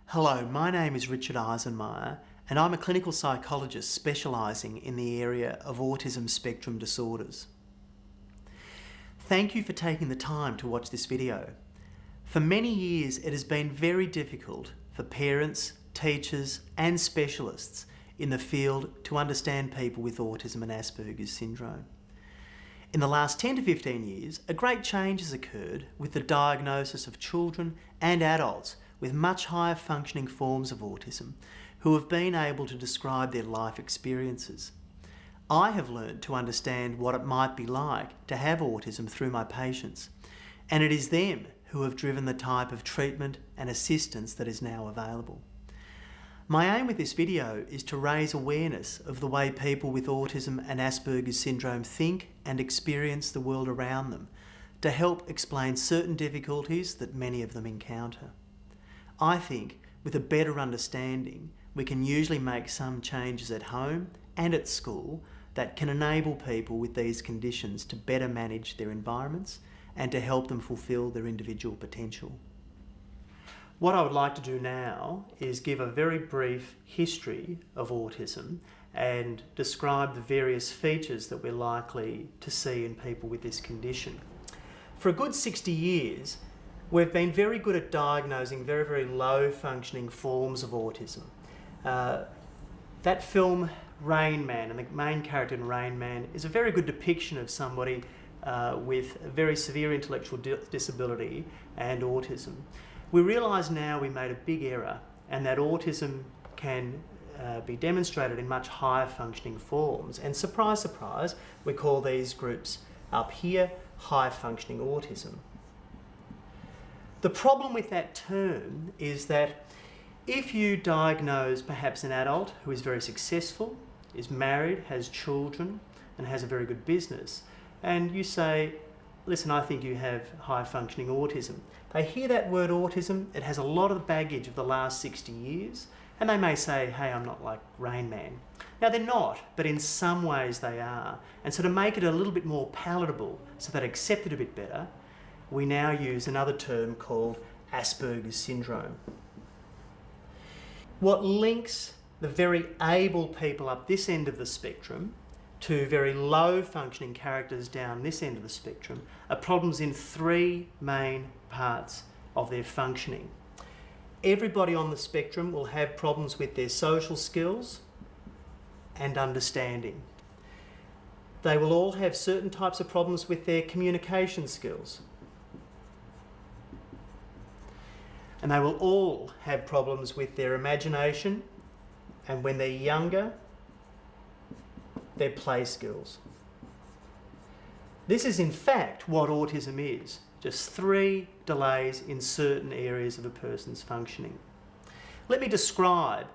Hello, my name is Richard Eisenmeyer and I'm a clinical psychologist specialising in the area of autism spectrum disorders. Thank you for taking the time to watch this video. For many years it has been very difficult for parents, teachers and specialists in the field to understand people with autism and Asperger's syndrome. In the last 10 to 15 years, a great change has occurred with the diagnosis of children and adults with much higher functioning forms of autism who have been able to describe their life experiences. I have learned to understand what it might be like to have autism through my patients, and it is them who have driven the type of treatment and assistance that is now available. My aim with this video is to raise awareness of the way people with autism and Asperger's syndrome think and experience the world around them, to help explain certain difficulties that many of them encounter. I think with a better understanding, we can usually make some changes at home and at school that can enable people with these conditions to better manage their environments and to help them fulfil their individual potential. What I would like to do now is give a very brief history of autism and describe the various features that we're likely to see in people with this condition. For a good 60 years, we've been very good at diagnosing very, very low functioning forms of autism. That film Rain Man, and the main character in Rain Man, is a very good depiction of somebody with a very severe intellectual disability and autism. We realise now we made a big error and that autism can be demonstrated in much higher functioning forms, and surprise, surprise, we call these groups up here high functioning autism. The problem with that term is that if you diagnose perhaps an adult who is very successful, is married, has children and has a very good business, and you say, listen, I think you have high functioning autism. They hear that word autism, it has a lot of the baggage of the last 60 years, and they may say, hey, I'm not like Rain Man. Now they're not, but in some ways they are. And so to make it a little bit more palatable, so they accept it a bit better, we now use another term called Asperger's syndrome. What links the very able people up this end of the spectrum to very low functioning characters down this end of the spectrum are problems in three main parts of their functioning. Everybody on the spectrum will have problems with their social skills and understanding. They will all have certain types of problems with their communication skills. And they will all have problems with their imagination, and when they're younger, their play skills. This is in fact what autism is, just three delays in certain areas of a person's functioning. Let me describe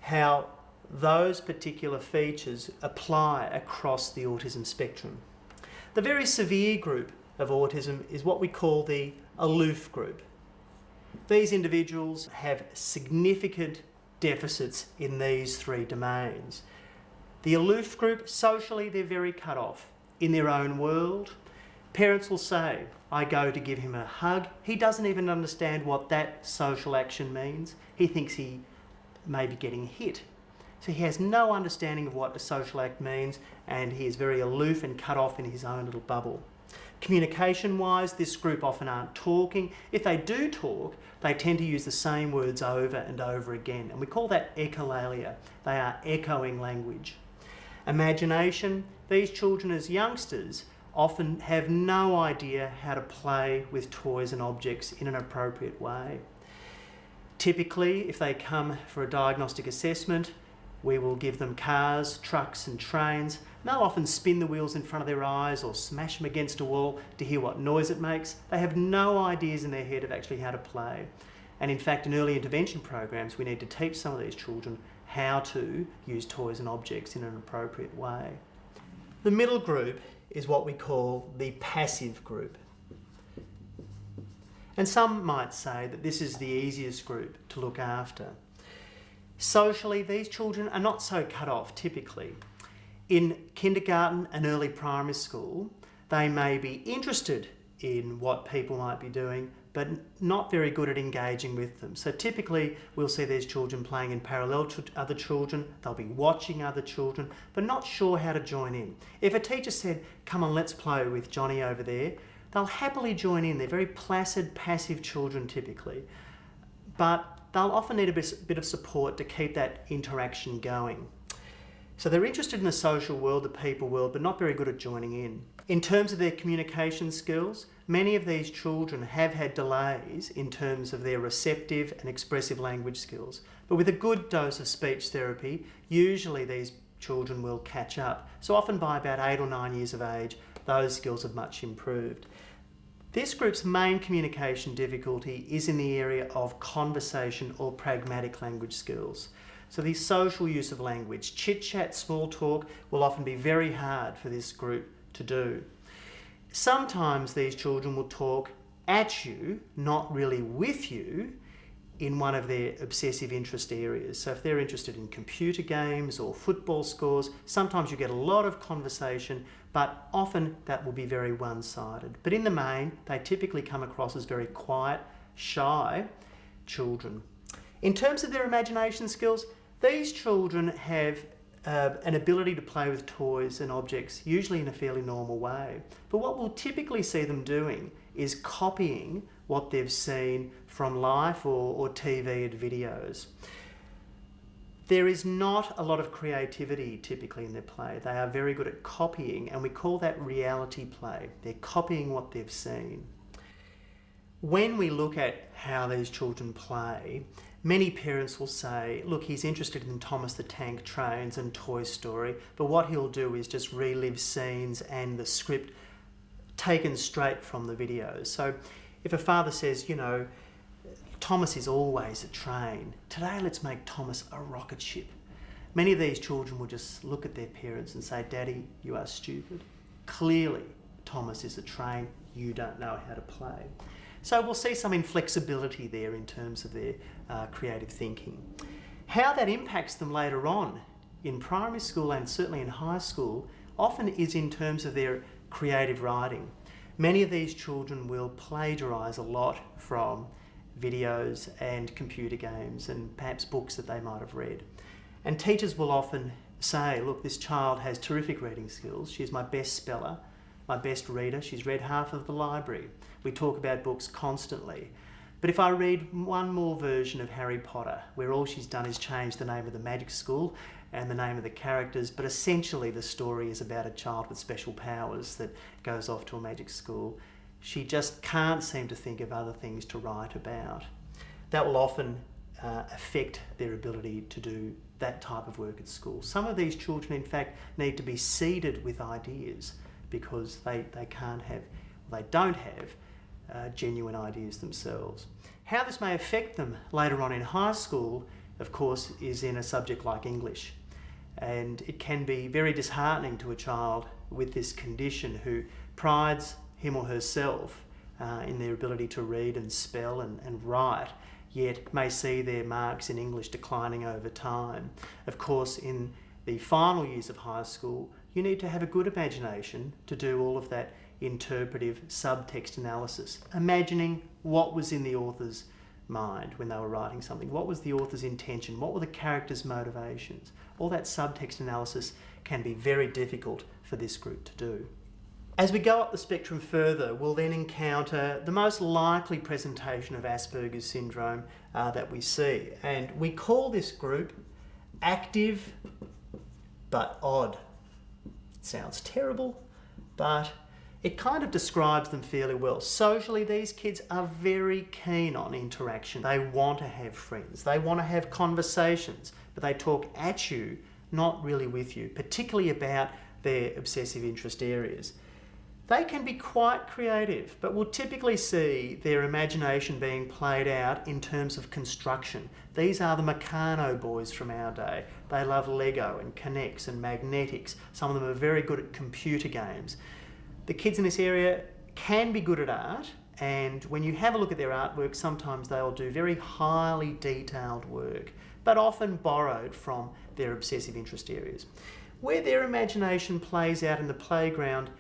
how those particular features apply across the autism spectrum. The very severe group of autism is what we call the aloof group. These individuals have significant deficits in these three domains. The aloof group, socially, they're very cut off in their own world. Parents will say, I go to give him a hug. He doesn't even understand what that social action means. He thinks he may be getting hit. So he has no understanding of what a social act means, and he is very aloof and cut off in his own little bubble. Communication-wise, this group often aren't talking. If they do talk, they tend to use the same words over and over again, and we call that echolalia. They are echoing language. Imagination, these children as youngsters often have no idea how to play with toys and objects in an appropriate way. Typically, if they come for a diagnostic assessment, we will give them cars, trucks and trains. They'll often spin the wheels in front of their eyes or smash them against a wall to hear what noise it makes. They have no ideas in their head of actually how to play. And in fact, in early intervention programs, we need to teach some of these children how to use toys and objects in an appropriate way. The middle group is what we call the passive group. And some might say that this is the easiest group to look after. Socially, these children are not so cut off typically. In kindergarten and early primary school, they may be interested in what people might be doing, but not very good at engaging with them. So typically we'll see these children playing in parallel to other children, they'll be watching other children, but not sure how to join in. If a teacher said, come on, let's play with Johnny over there, they'll happily join in. They're very placid, passive children typically, but they'll often need a bit of support to keep that interaction going. So they're interested in the social world, the people world, but not very good at joining in. In terms of their communication skills, many of these children have had delays in terms of their receptive and expressive language skills. But with a good dose of speech therapy, usually these children will catch up. So often by about 8 or 9 years of age, those skills have much improved. This group's main communication difficulty is in the area of conversation or pragmatic language skills. So the social use of language, chit-chat, small talk, will often be very hard for this group to do. Sometimes these children will talk at you, not really with you, in one of their obsessive interest areas. So if they're interested in computer games or football scores, sometimes you get a lot of conversation, but often that will be very one-sided. But in the main, they typically come across as very quiet, shy children. In terms of their imagination skills, these children have an ability to play with toys and objects, usually in a fairly normal way. But what we'll typically see them doing is copying what they've seen from life or TV and videos. There is not a lot of creativity typically in their play. They are very good at copying, and we call that reality play. They're copying what they've seen. When we look at how these children play, many parents will say, look, he's interested in Thomas the Tank Trains and Toy Story, but what he'll do is just relive scenes and the script taken straight from the videos. So if a father says, you know, Thomas is always a train, today let's make Thomas a rocket ship. Many of these children will just look at their parents and say, Daddy, you are stupid. Clearly, Thomas is a train, you don't know how to play. So we'll see some inflexibility there in terms of their creative thinking. How that impacts them later on in primary school and certainly in high school often is in terms of their creative writing. Many of these children will plagiarise a lot from videos and computer games and perhaps books that they might have read. And teachers will often say, look, this child has terrific reading skills. She's my best speller, my best reader. She's read half of the library. We talk about books constantly. But if I read one more version of Harry Potter, where all she's done is change the name of the magic school and the name of the characters, but essentially the story is about a child with special powers that goes off to a magic school, she just can't seem to think of other things to write about. That will often affect their ability to do that type of work at school. Some of these children, in fact, need to be seeded with ideas because they don't have genuine ideas themselves. How this may affect them later on in high school, of course, is in a subject like English. And it can be very disheartening to a child with this condition who prides him or herself in their ability to read and spell and write, yet may see their marks in English declining over time. Of course, in the final years of high school, you need to have a good imagination to do all of that interpretive subtext analysis, imagining what was in the author's mind when they were writing something, what was the author's intention, what were the characters' motivations. All that subtext analysis can be very difficult for this group to do. As we go up the spectrum further, we'll then encounter the most likely presentation of Asperger's syndrome that we see, and we call this group active but odd. It sounds terrible, but it kind of describes them fairly well. Socially, these kids are very keen on interaction. They want to have friends. They want to have conversations, but they talk at you, not really with you, particularly about their obsessive interest areas. They can be quite creative, but we'll typically see their imagination being played out in terms of construction. These are the Meccano boys from our day. They love Lego and Connects and magnetics. Some of them are very good at computer games. The kids in this area can be good at art, and when you have a look at their artwork, sometimes they'll do very highly detailed work, but often borrowed from their obsessive interest areas. Where their imagination plays out in the playground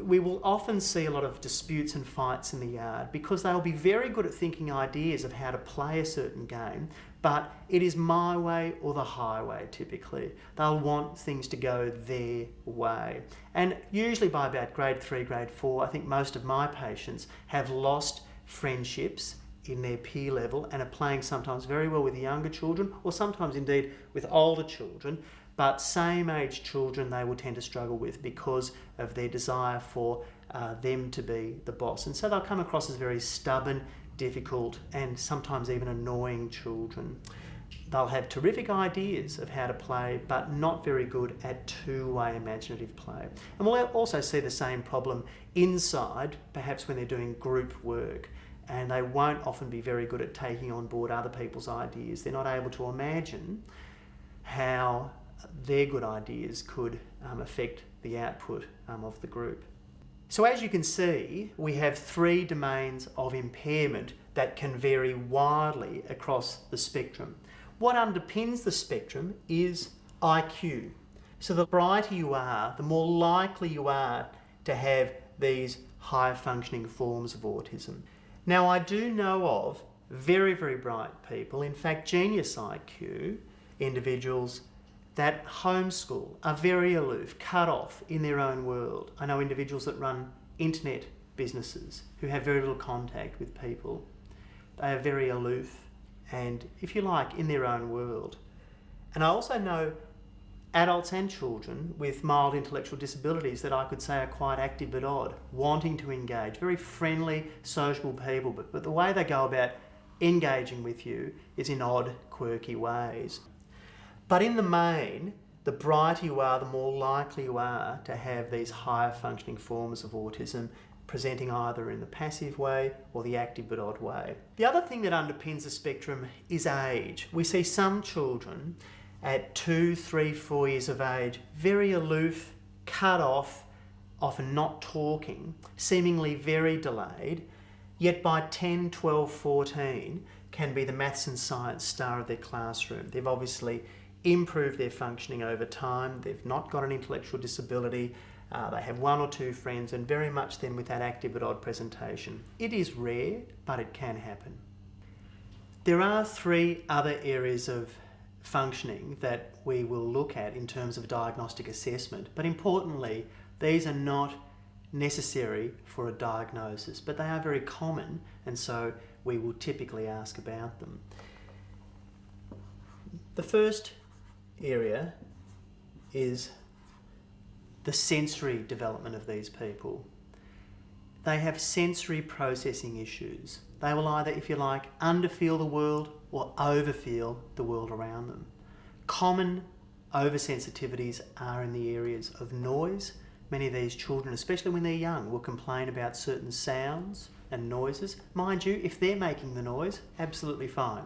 we will often see a lot of disputes and fights in the yard because they'll be very good at thinking ideas of how to play a certain game, but it is my way or the highway typically. They'll want things to go their way. And usually by about grade 3, grade 4, I think most of my patients have lost friendships in their peer level and are playing sometimes very well with younger children, or sometimes indeed with older children, but same age children they will tend to struggle with because of their desire for them to be the boss. And so they'll come across as very stubborn, difficult, and sometimes even annoying children. They'll have terrific ideas of how to play, but not very good at two-way imaginative play. And we'll also see the same problem inside, perhaps when they're doing group work, and they won't often be very good at taking on board other people's ideas. They're not able to imagine how their good ideas could affect the output of the group. So as you can see, we have 3 domains of impairment that can vary wildly across the spectrum. What underpins the spectrum is IQ. So the brighter you are, the more likely you are to have these higher functioning forms of autism. Now, I do know of very, very bright people, in fact genius IQ individuals that homeschool, are very aloof, cut off in their own world. I know individuals that run internet businesses who have very little contact with people. They are very aloof and, if you like, in their own world. And I also know adults and children with mild intellectual disabilities that I could say are quite active but odd, wanting to engage, very friendly, sociable people, but the way they go about engaging with you is in odd, quirky ways. But in the main, the brighter you are, the more likely you are to have these higher functioning forms of autism presenting either in the passive way or the active but odd way. The other thing that underpins the spectrum is age. We see some children at 2, 3, 4 years of age, very aloof, cut off, often not talking, seemingly very delayed, yet by 10, 12, 14 can be the maths and science star of their classroom. They've obviously improved their functioning over time, they've not got an intellectual disability, they have 1 or 2 friends, and very much then with that active but odd presentation. It is rare, but it can happen. There are 3 other areas of functioning that we will look at in terms of diagnostic assessment, but importantly, these are not necessary for a diagnosis, but they are very common, and so we will typically ask about them. The first area is the sensory development of these people. They have sensory processing issues. They will either, if you like, underfeel the world or overfeel the world around them. Common oversensitivities are in the areas of noise. Many of these children, especially when they're young, will complain about certain sounds and noises. Mind you, if they're making the noise, absolutely fine.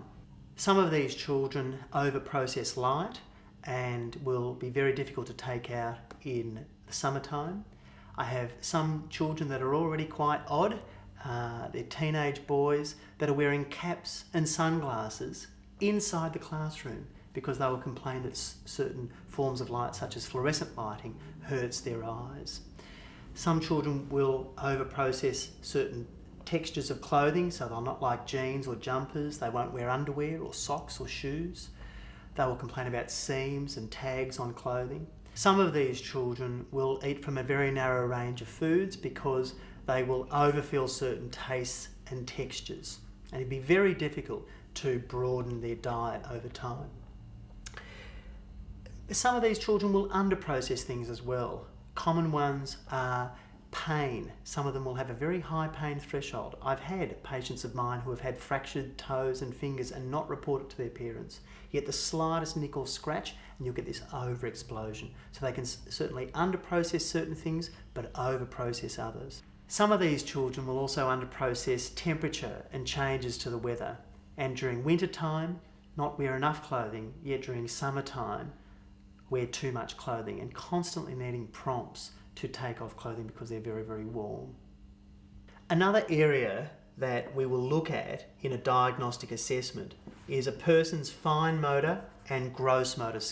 Some of these children overprocess light and will be very difficult to take out in the summertime. I have some children that are already quite odd. They're teenage boys that are wearing caps and sunglasses inside the classroom because they will complain that certain forms of light, such as fluorescent lighting, hurts their eyes. Some children will overprocess certain textures of clothing, so they'll not like jeans or jumpers. They won't wear underwear or socks or shoes. They will complain about seams and tags on clothing. Some of these children will eat from a very narrow range of foods because they will overfeel certain tastes and textures, and it'd be very difficult to broaden their diet over time. Some of these children will underprocess things as well. Common ones are pain. Some of them will have a very high pain threshold. I've had patients of mine who have had fractured toes and fingers and not report it to their parents. You get the slightest nick or scratch and you'll get this over-explosion. So they can certainly underprocess certain things but over-process others. Some of these children will also underprocess temperature and changes to the weather, and during winter time not wear enough clothing, yet during summertime wear too much clothing and constantly needing prompts to take off clothing because they're very, very warm. Another area that we will look at in a diagnostic assessment is a person's fine motor and gross motor skills.